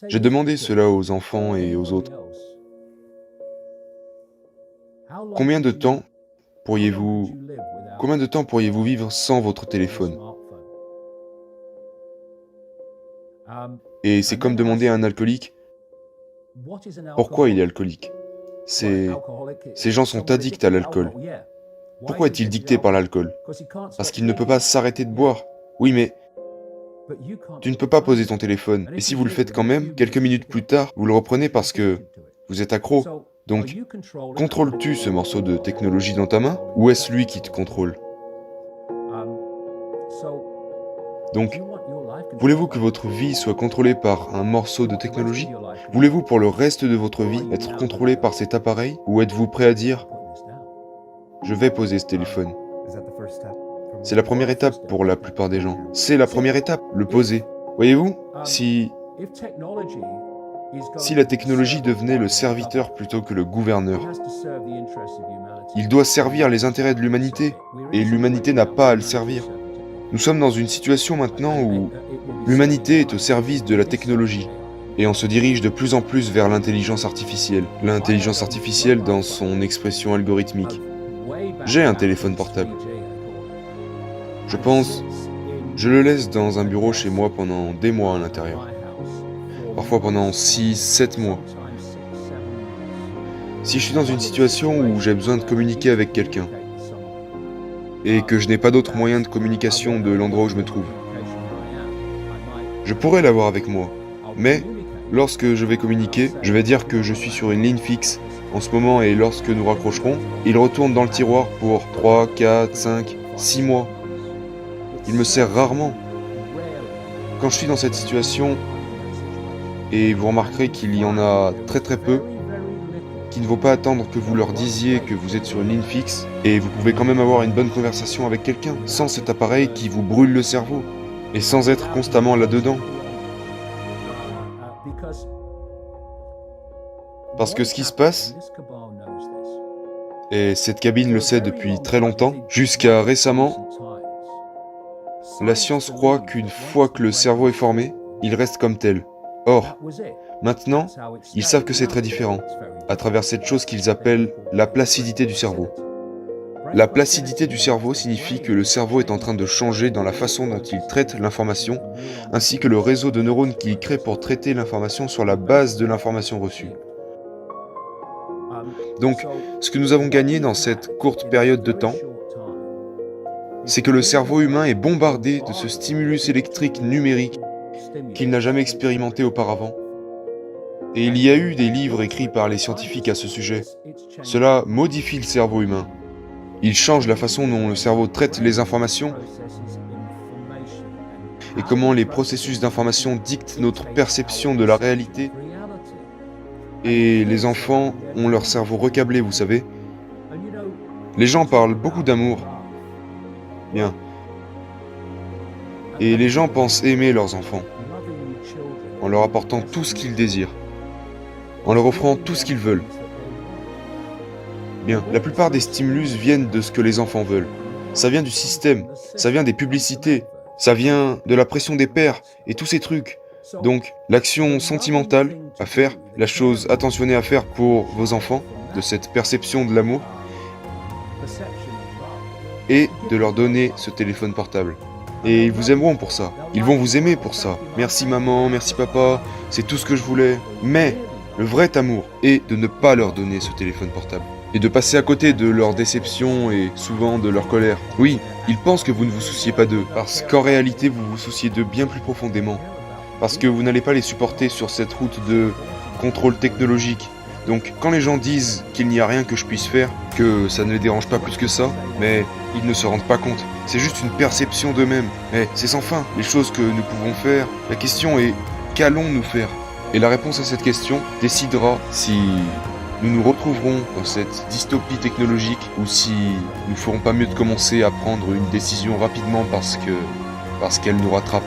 J'ai demandé cela aux enfants et aux autres. Combien de temps pourriez-vous combien de temps pourriez-vous vivre sans votre téléphone? Et c'est comme demander à un alcoolique pourquoi il est alcoolique. C'est Ces gens sont addicts à l'alcool. Pourquoi est-il dicté par l'alcool? Parce qu'il ne peut pas s'arrêter de boire. Oui, mais tu ne peux pas poser ton téléphone. Et si vous le faites quand même, quelques minutes plus tard, vous le reprenez parce que vous êtes accro. Donc, contrôles-tu ce morceau de technologie dans ta main ou est-ce lui qui te contrôle? Donc, voulez-vous que votre vie soit contrôlée par un morceau de technologie? Voulez-vous pour le reste de votre vie être contrôlé par cet appareil? Ou êtes-vous prêt à dire, je vais poser ce téléphone? C'est la première étape pour la plupart des gens. C'est la première étape, le poser. Voyez-vous, si la technologie devenait le serviteur plutôt que le gouverneur, il doit servir les intérêts de l'humanité, et l'humanité n'a pas à le servir. Nous sommes dans une situation maintenant où l'humanité est au service de la technologie, et on se dirige de plus en plus vers l'intelligence artificielle. L'intelligence artificielle dans son expression algorithmique. J'ai un téléphone portable. Je le laisse dans un bureau chez moi pendant des mois à l'intérieur. Parfois pendant 6, 7 mois. Si je suis dans une situation où j'ai besoin de communiquer avec quelqu'un, et que je n'ai pas d'autre moyen de communication de l'endroit où je me trouve, je pourrais l'avoir avec moi. Mais, lorsque je vais communiquer, je vais dire que je suis sur une ligne fixe en ce moment et lorsque nous raccrocherons, il retourne dans le tiroir pour 3, 4, 5, 6 mois. Il me sert rarement. Quand je suis dans cette situation, et vous remarquerez qu'il y en a très très peu, qui ne vont pas attendre que vous leur disiez que vous êtes sur une ligne fixe, et vous pouvez quand même avoir une bonne conversation avec quelqu'un, sans cet appareil qui vous brûle le cerveau, et sans être constamment là-dedans. Parce que ce qui se passe, et cette cabine le sait depuis très longtemps, jusqu'à récemment, la science croit qu'une fois que le cerveau est formé, il reste comme tel. Or, maintenant, ils savent que c'est très différent, à travers cette chose qu'ils appellent la placidité du cerveau. La placidité du cerveau signifie que le cerveau est en train de changer dans la façon dont il traite l'information, ainsi que le réseau de neurones qu'il crée pour traiter l'information sur la base de l'information reçue. Donc, ce que nous avons gagné dans cette courte période de temps, c'est que le cerveau humain est bombardé de ce stimulus électrique numérique qu'il n'a jamais expérimenté auparavant. Et il y a eu des livres écrits par les scientifiques à ce sujet. Cela modifie le cerveau humain. Il change la façon dont le cerveau traite les informations et comment les processus d'information dictent notre perception de la réalité. Et les enfants ont leur cerveau recablé, vous savez. Les gens parlent beaucoup d'amour. Bien. Et les gens pensent aimer leurs enfants, en leur apportant tout ce qu'ils désirent, en leur offrant tout ce qu'ils veulent. Bien, la plupart des stimulus viennent de ce que les enfants veulent. Ça vient du système, ça vient des publicités, ça vient de la pression des pères et tous ces trucs. Donc, l'action sentimentale à faire, la chose attentionnée à faire pour vos enfants, de cette perception de l'amour, et de leur donner ce téléphone portable. Et ils vous aimeront pour ça. Ils vont vous aimer pour ça. Merci maman, merci papa, c'est tout ce que je voulais. Mais le vrai amour est de ne pas leur donner ce téléphone portable. Et de passer à côté de leur déception et souvent de leur colère. Oui, ils pensent que vous ne vous souciez pas d'eux, parce qu'en réalité vous vous souciez d'eux bien plus profondément. Parce que vous n'allez pas les supporter sur cette route de contrôle technologique. Donc quand les gens disent qu'il n'y a rien que je puisse faire, que ça ne les dérange pas plus que ça, mais ils ne se rendent pas compte. C'est juste une perception d'eux-mêmes. Mais c'est sans fin, les choses que nous pouvons faire. La question est, qu'allons-nous faire? Et la réponse à cette question décidera si nous nous retrouverons dans cette dystopie technologique ou si nous ferons pas mieux de commencer à prendre une décision rapidement parce qu'elle nous rattrape.